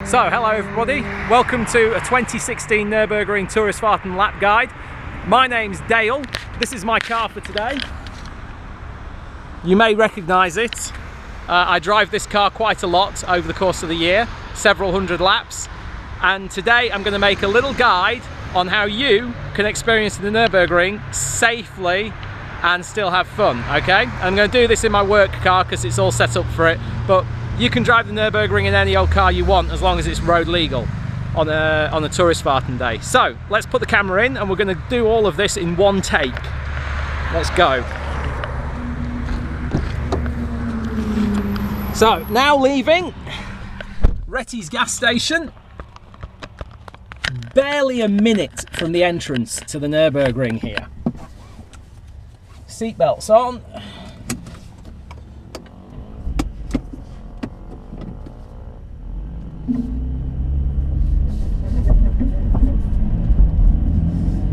So, hello everybody, welcome to a 2016 Nürburgring Touristenfahrten lap guide. My name's Dale, this is my car for today. You may recognise it. I drive this car quite a lot over the course of the year, several hundred laps. And today I'm going to make a little guide on how you can experience the Nürburgring safely and still have fun, okay? I'm going to do this in my work car because it's all set up for it, but you can drive the Nürburgring in any old car you want as long as it's road legal on a Touristenfahrten day. So let's put the camera in and we're going to do all of this in one take. Let's go. So now leaving Retti's gas station, barely a minute from the entrance to the Nürburgring here. Seatbelts on.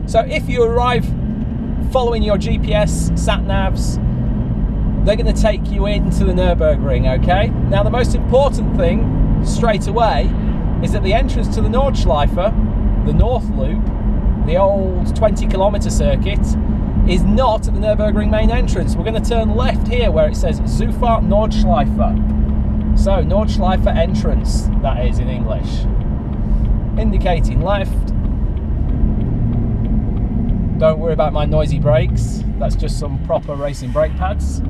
So if you arrive following your GPS sat-navs, they're going to take you into the Nürburgring, okay? Now the most important thing, straight away, is that the entrance to the Nordschleife, the North Loop, the old 20-kilometre circuit, is not at the Nürburgring main entrance. We're going to turn left here where it says Zufahrt Nordschleife. So, Nordschleife entrance, that is in English. Indicating left. Don't worry about my noisy brakes, that's just some proper racing brake pads.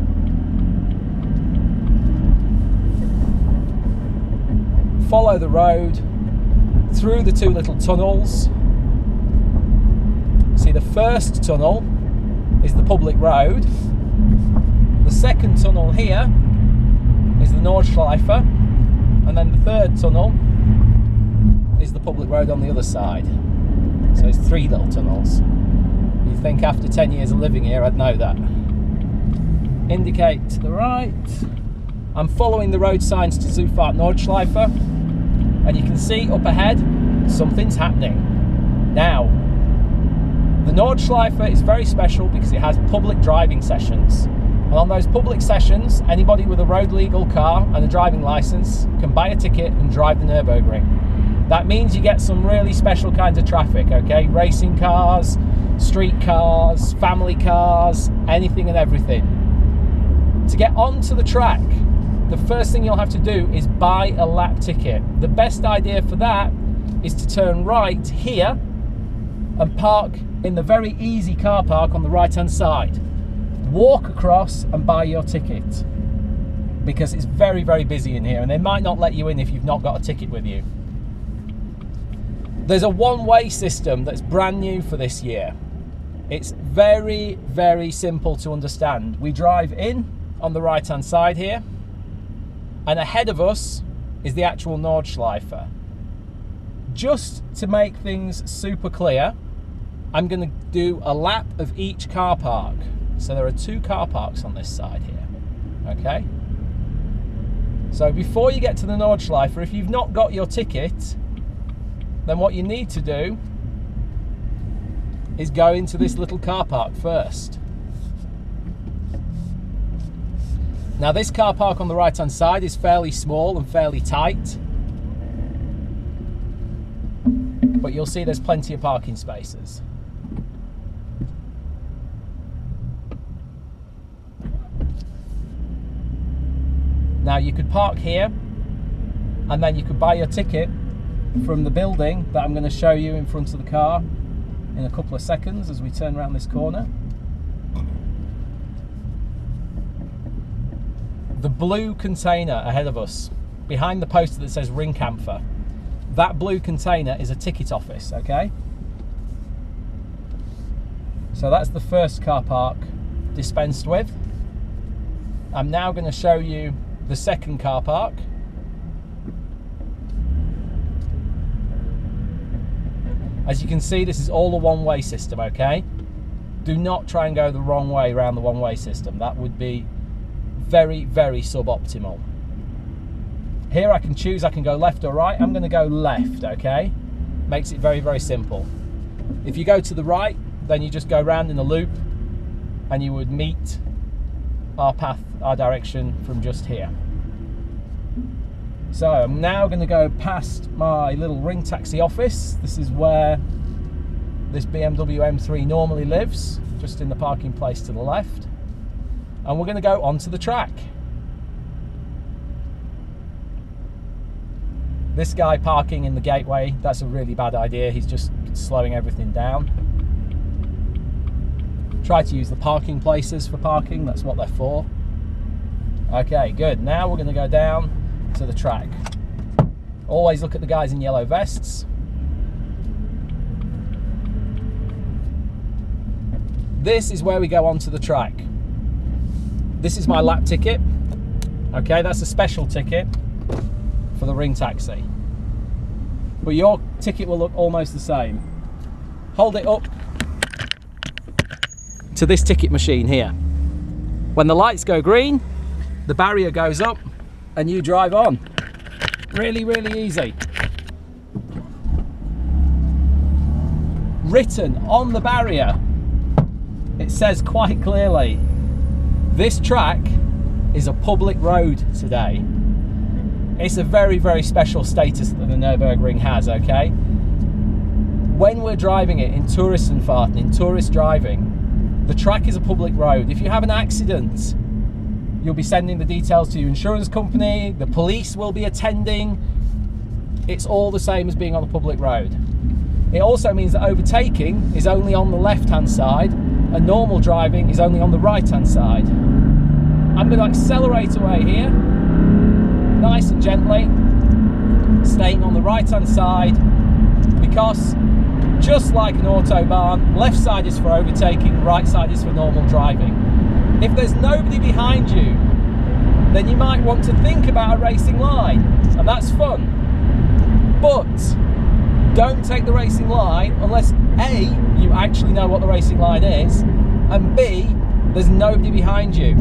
Follow the road through the two little tunnels. See, the first tunnel is the public road. The second tunnel here is the Nordschleife, and then the third tunnel is the public road on the other side. So it's three little tunnels. You'd think after 10 years of living here I'd know that. Indicate to the right. I'm following the road signs to Zufahrt Nordschleife, and you can see up ahead something's happening. Now, the Nordschleife is very special because it has public driving sessions. And on those public sessions, anybody with a road legal car and a driving license can buy a ticket and drive the Nürburgring. That means you get some really special kinds of traffic, okay? Racing cars, street cars, family cars, anything and everything. To get onto the track, the first thing you'll have to do is buy a lap ticket. The best idea for that is to turn right here and park in the very easy car park on the right hand side. Walk across and buy your ticket because it's very, very busy in here and they might not let you in if you've not got a ticket with you. There's a one-way system that's brand new for this year. It's very, very simple to understand. We drive in on the right hand side here, and ahead of us is the actual Nordschleife. Just to make things super clear, I'm going to do a lap of each car park. So there are two car parks on this side here, okay? So before you get to the Nordschleife, if you've not got your ticket, then what you need to do is go into this little car park first. Now this car park on the right hand side is fairly small and fairly tight, but you'll see there's plenty of parking spaces. Now you could park here and then you could buy your ticket from the building that I'm going to show you in front of the car in a couple of seconds as we turn around this corner. The blue container ahead of us, behind the poster that says Ringkampfer, that blue container is a ticket office, okay? So that's the first car park dispensed with. I'm now going to show you the second car park. As you can see, this is all a one-way system, okay? Do not try and go the wrong way around the one-way system. That would be very, very suboptimal. Here I can choose, I can go left or right. I'm going to go left, okay? Makes it very, very simple. If you go to the right, then you just go round in a loop and you would meet our path, our direction from just here. So I'm now going to go past my little ring taxi office. This is where this BMW M3 normally lives, just in the parking place to the left. And we're going to go onto the track. This guy parking in the gateway, that's a really bad idea. He's just slowing everything down. Try to use the parking places for parking, that's what they're for. Okay, good. Now we're going to go down to the track. Always look at the guys in yellow vests. This is where we go onto the track. This is my lap ticket. Okay, that's a special ticket for the ring taxi. But your ticket will look almost the same. Hold it up to this ticket machine here. When the lights go green, the barrier goes up and you drive on. Really, really easy. Written on the barrier, it says quite clearly, this track is a public road today. It's a very, very special status that the Nürburgring has, okay? When we're driving it in Touristenfahrten, in tourist driving, the track is a public road. If you have an accident, you'll be sending the details to your insurance company, the police will be attending. It's all the same as being on a public road. It also means that overtaking is only on the left-hand side and normal driving is only on the right-hand side. I'm going to accelerate away here, nice and gently, staying on the right-hand side, because just like an autobahn, left side is for overtaking, right side is for normal driving. If there's nobody behind you, then you might want to think about a racing line, and that's fun. But don't take the racing line unless A, you actually know what the racing line is, and B, there's nobody behind you.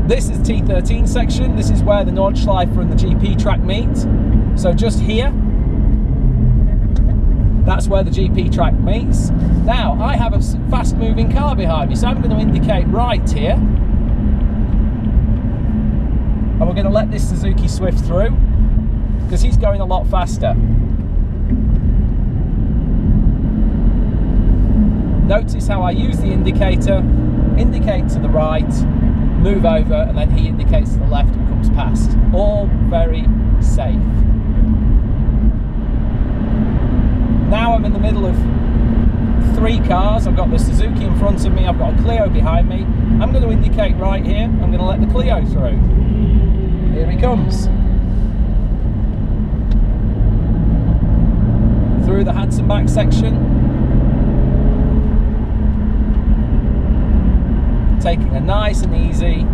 This is T13 section. This is where the Nordschleife and the GP track meet. So just here, that's where the GP track meets. Now, I have a fast moving car behind me, so I'm going to indicate right here. And we're going to let this Suzuki Swift through, because he's going a lot faster. Notice how I use the indicator, indicate to the right, move over, and then he indicates to the left and comes past. All very safe. Now I'm in the middle of three cars. I've got the Suzuki in front of me, I've got a Clio behind me. I'm going to indicate right here, I'm going to let the Clio through. Here he comes. Through the Hansenbach section. Taking a nice and easy,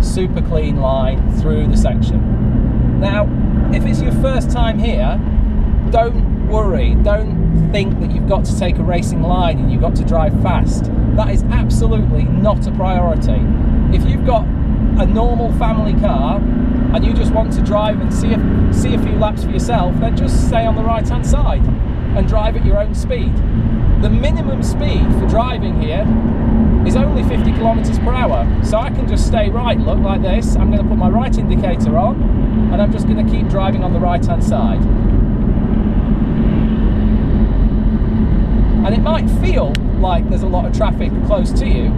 super clean line through the section. Now, if it's your first time here, don't worry, don't think that you've got to take a racing line and you've got to drive fast. That is absolutely not a priority. If you've got a normal family car and you just want to drive and see a few laps for yourself, then just stay on the right hand side and drive at your own speed. The minimum speed for driving here is only 50 kilometers per hour, so I can just stay right, look like this. I'm going to put my right indicator on and I'm just going to keep driving on the right hand side. And it might feel like there's a lot of traffic close to you,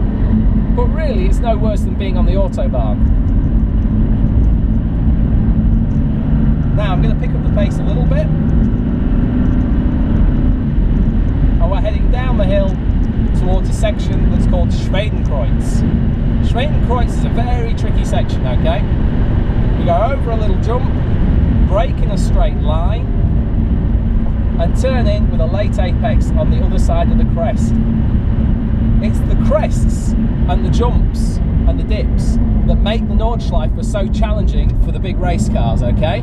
but really it's no worse than being on the autobahn. Now I'm going to pick up the pace a little bit, and we're heading down the hill towards a section that's called Schwedenkreuz. Schwedenkreuz is a very tricky section, okay? We go over a little jump, brake in a straight line, and turn in with a late apex on the other side of the crest. It's the crests and the jumps and the dips that make the Nordschleife so challenging for the big race cars, okay?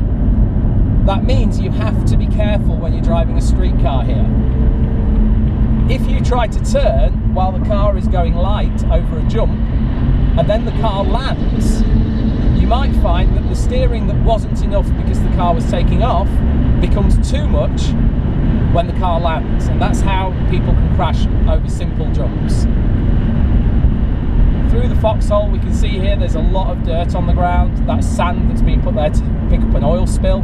That means you have to be careful when you're driving a street car here. If you try to turn while the car is going light over a jump, and then the car lands, you might find that the steering that wasn't enough because the car was taking off becomes too much when the car lands, and that's how people can crash over simple jumps. Through through the foxhole. We can see here there's a lot of dirt on the ground. That's sand that's been put there to pick up an oil spill.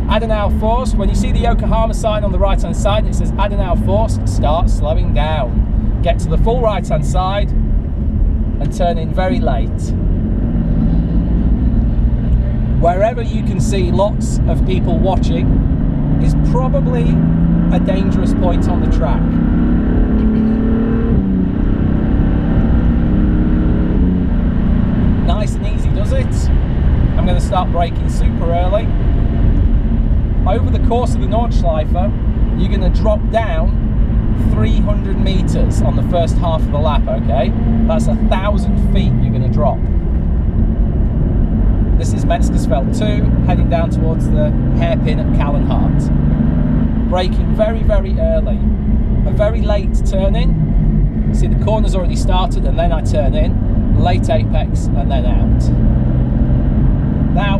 Adenauer Forst, when you see the Yokohama sign on the right hand side and it says Adenauer Forst, start slowing down. Get to the full right hand side and turn in very late. Wherever you can see lots of people watching is probably a dangerous point on the track. Nice and easy, does it? I'm going to start braking super early. Over the course of the Nordschleife, you're going to drop down 300 meters on the first half of the lap, okay? That's 1,000 feet you're going to drop. This is Metzgersfeld 2, heading down towards the hairpin at Kallenhardt. Braking very, very early. A very late turn in. See, the corner's already started and then I turn in. Late apex and then out. Now,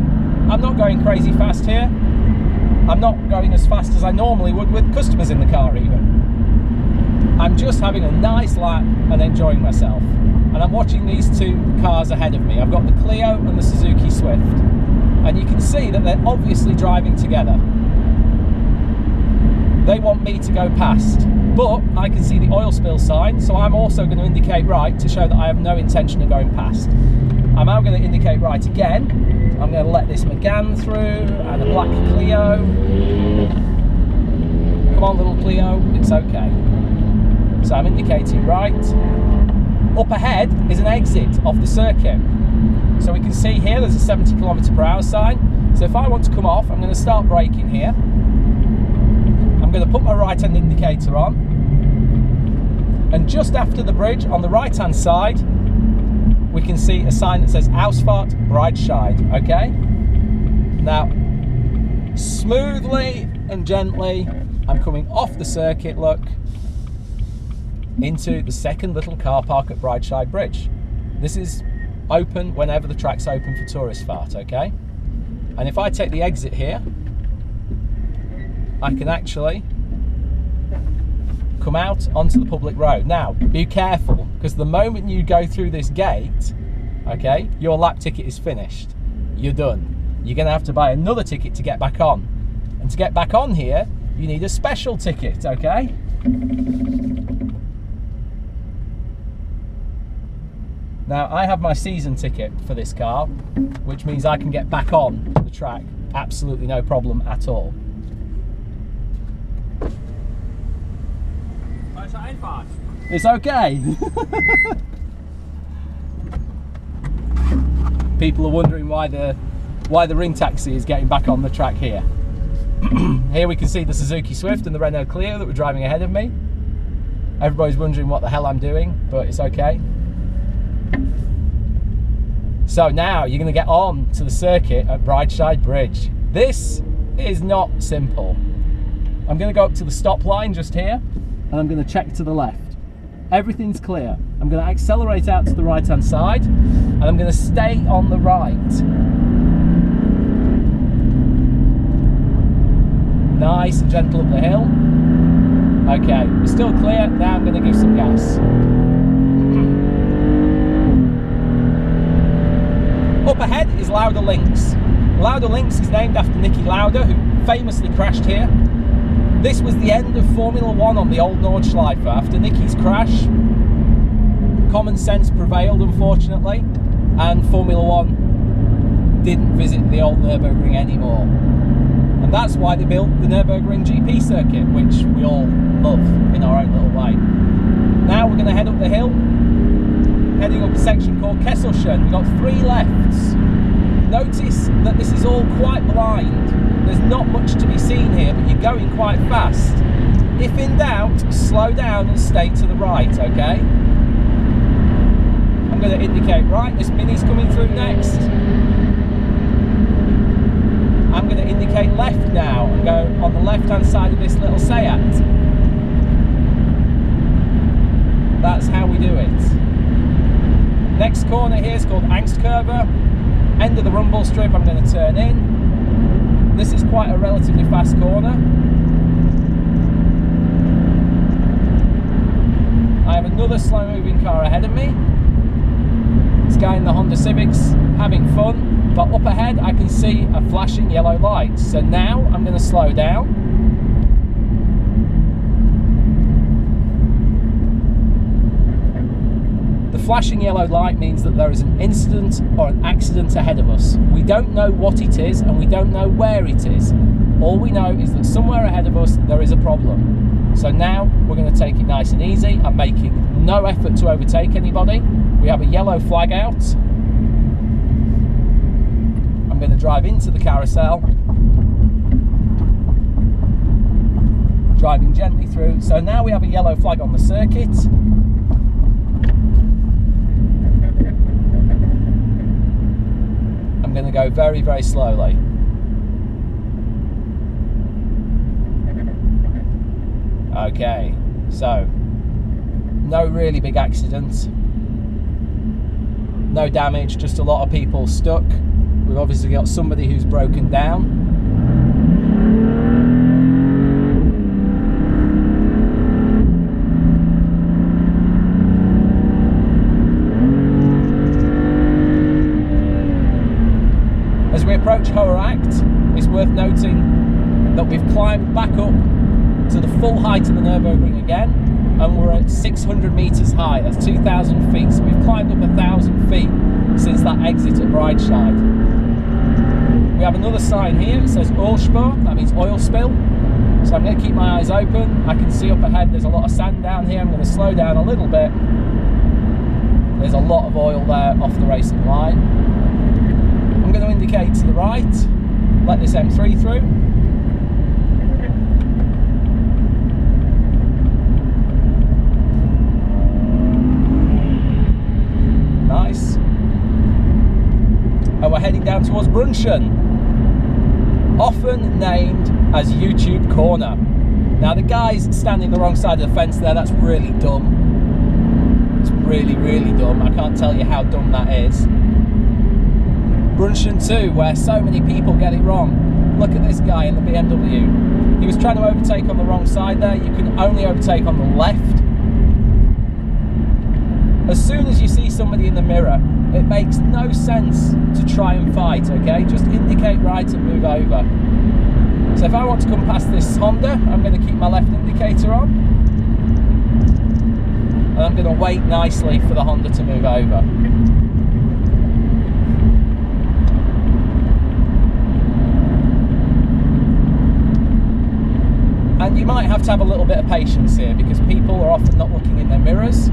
I'm not going crazy fast here. I'm not going as fast as I normally would with customers in the car even. I'm just having a nice lap and enjoying myself. And I'm watching these two cars ahead of me. I've got the Clio and the Suzuki Swift. And you can see that they're obviously driving together. They want me to go past. But I can see the oil spill sign, so I'm also going to indicate right to show that I have no intention of going past. I'm now going to indicate right again. I'm going to let this Megane through and a black Clio. Come on, little Clio, it's okay. So I'm indicating right. Up ahead is an exit off the circuit. So we can see here there's a 70 km/h sign. So if I want to come off, I'm going to start braking here. I'm going to put my right hand indicator on. And just after the bridge on the right hand side, we can see a sign that says Ausfahrt Breitscheid, okay? Now, smoothly and gently, I'm coming off the circuit, look, into the second little car park at Breitscheid Bridge. This is open whenever the track's open for Touristenfahrten, okay? And if I take the exit here, I can actually come out onto the public road. Now, be careful, because the moment you go through this gate, okay, your lap ticket is finished. You're done. You're going to have to buy another ticket to get back on. And to get back on here, you need a special ticket, okay? Now, I have my season ticket for this car, which means I can get back on the track. Absolutely no problem at all. It's okay. People are wondering why the ring taxi is getting back on the track here. Here we can see the Suzuki Swift and the Renault Clio that were driving ahead of me. Everybody's wondering what the hell I'm doing, but it's okay. So now you're going to get on to the circuit at Breitscheid Bridge. This is not simple. I'm going to go up to the stop line just here, and I'm going to check to the left. Everything's clear. I'm going to accelerate out to the right hand side, and I'm going to stay on the right. Nice and gentle up the hill. Okay, we're still clear. Now I'm going to give some gas. Up ahead is Lauda Links. Lauda Links is named after Niki Lauda, who famously crashed here. This was the end of Formula 1 on the old Nordschleife. After Niki's crash, common sense prevailed, unfortunately, and Formula 1 didn't visit the old Nürburgring anymore. And that's why they built the Nürburgring GP circuit, which we all love in our own little way. Now we're going to head up the hill, heading up a section called Kesselchen. We've got 3 lefts. Notice that this is all quite blind. There's not much to be seen here, but you're going quite fast. If in doubt, slow down and stay to the right, okay? I'm going to indicate right. This Mini's coming through next. I'm going to indicate left now and go on the left-hand side of this little Seat. That's how we do it. Next corner here is called Angstkurve. End of the rumble strip, I'm going to turn in. This is quite a relatively fast corner. I have another slow moving car ahead of me. this guy in the Honda Civics having fun, but up ahead I can see a flashing yellow light. So now I'm going to slow down. The flashing yellow light means that there is an incident or an accident ahead of us. We don't know what it is and we don't know where it is. All we know is that somewhere ahead of us there is a problem. So now we're going to take it nice and easy. I'm making no effort to overtake anybody. We have a yellow flag out. I'm going to drive into the carousel. Driving gently through. So now we have a yellow flag on the circuit. I'm going to go very, very slowly. Okay, so no really big accidents, no damage, just a lot of people stuck. We've obviously got somebody who's broken down. As we approach Nürburgring, it's worth noting that we've climbed back up to the full height of the Nürburgring again, and we're at 600 metres high. That's 2,000 feet. So we've climbed up 1,000 feet since that exit at Breitscheid. We have another sign here. It says Ölspur. That means oil spill. So I'm going to keep my eyes open. I can see up ahead there's a lot of sand down here. I'm going to slow down a little bit. There's a lot of oil there off the racing line. I'm going to indicate to the right. Let this M3 through. Nice. And we're heading down towards Brunchen, often named as YouTube Corner. Now the guy's standing the wrong side of the fence there. That's really dumb. It's really, really dumb. I can't tell you how dumb that is. Brunchen 2, where so many people get it wrong. Look at this guy in the BMW. He was trying to overtake on the wrong side there. You can only overtake on the left. As soon as you see somebody in the mirror, it makes no sense to try and fight, okay? Just indicate right and move over. So if I want to come past this Honda, I'm going to keep my left indicator on. And I'm going to wait nicely for the Honda to move over. And you might have to have a little bit of patience here because people are often not looking in their mirrors.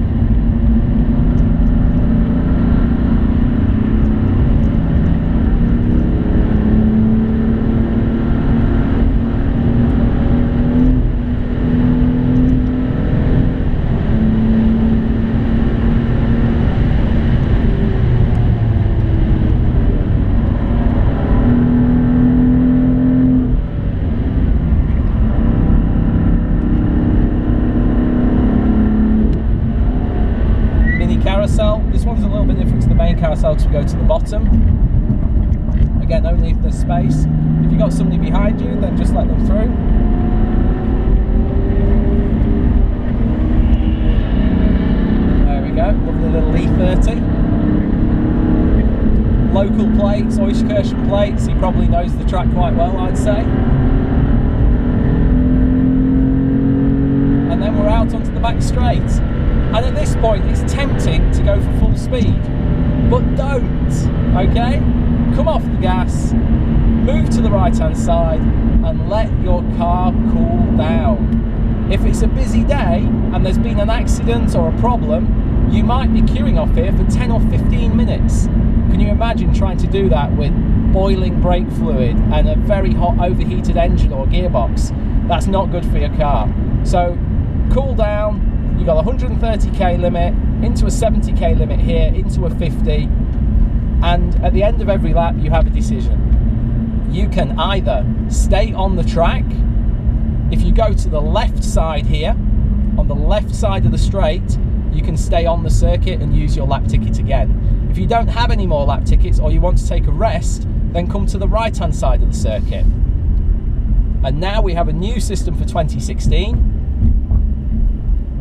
Carousel. This one's a little bit different to the main carousel because we go to the bottom. Again, only if there's space. If you've got somebody behind you, then just let them through. There we go, lovely little E30. Local plates, Euskirchen plates. He probably knows the track quite well, I'd say. And then we're out onto the back straight. And at this point, it's tempting to go for full speed, but don't, okay? Come off the gas, move to the right-hand side, and let your car cool down. If it's a busy day, and there's been an accident or a problem, you might be queuing off here for 10 or 15 minutes. Can you imagine trying to do that with boiling brake fluid and a very hot overheated engine or gearbox? That's not good for your car. So, cool down. You've got a 130k limit, into a 70k limit here, into a 50, and at the end of every lap you have a decision. You can either stay on the track. If you go to the left side here, on the left side of the straight, you can stay on the circuit and use your lap ticket again. If you don't have any more lap tickets or you want to take a rest, then come to the right hand side of the circuit. And now we have a new system for 2016,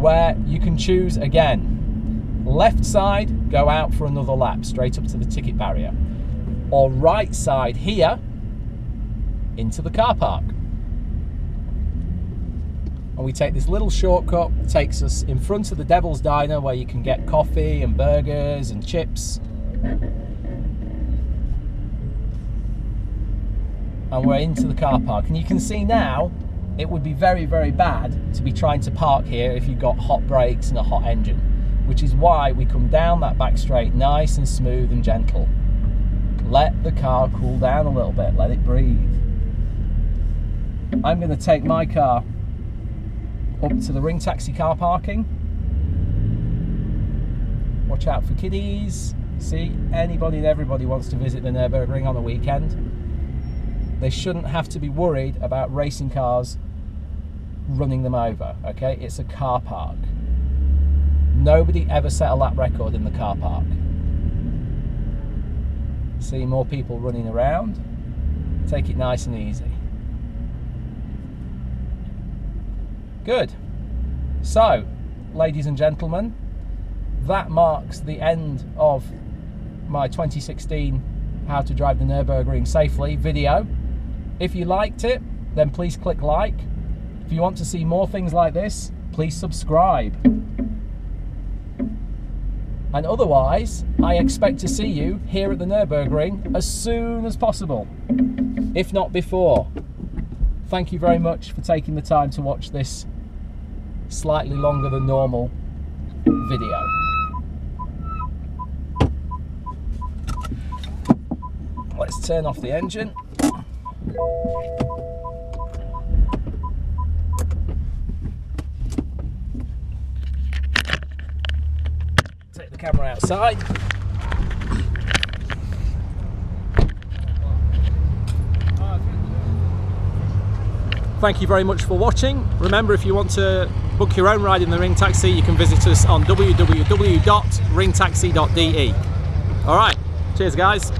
where you can choose again. Left side, go out for another lap, straight up to the ticket barrier. Or right side here, into the car park. And we take this little shortcut, takes us in front of the Devil's Diner, where you can get coffee and burgers and chips. And we're into the car park. And you can see now, it would be very, very bad to be trying to park here if you've got hot brakes and a hot engine, which is why we come down that back straight nice and smooth and gentle. Let the car cool down a little bit, let it breathe. I'm going to take my car up to the Ring Taxi car parking. Watch out for kiddies. See, anybody and everybody wants to visit the Nürburgring on a weekend. They shouldn't have to be worried about racing cars running them over, okay? It's a car park. Nobody ever set a lap record in the car park. See more people running around. Take it nice and easy. Good. So, ladies and gentlemen, that marks the end of my 2016 How to Drive the Nürburgring Safely video. If you liked it, then please click like. If you want to see more things like this, please subscribe. And otherwise, I expect to see you here at the Nürburgring as soon as possible, if not before. Thank you very much for taking the time to watch this slightly longer than normal video. Let's turn off the engine. Take the camera outside. Thank you very much for watching. Remember, if you want to book your own ride in the Ring Taxi, you can visit us on www.ringtaxi.de. All right, cheers guys.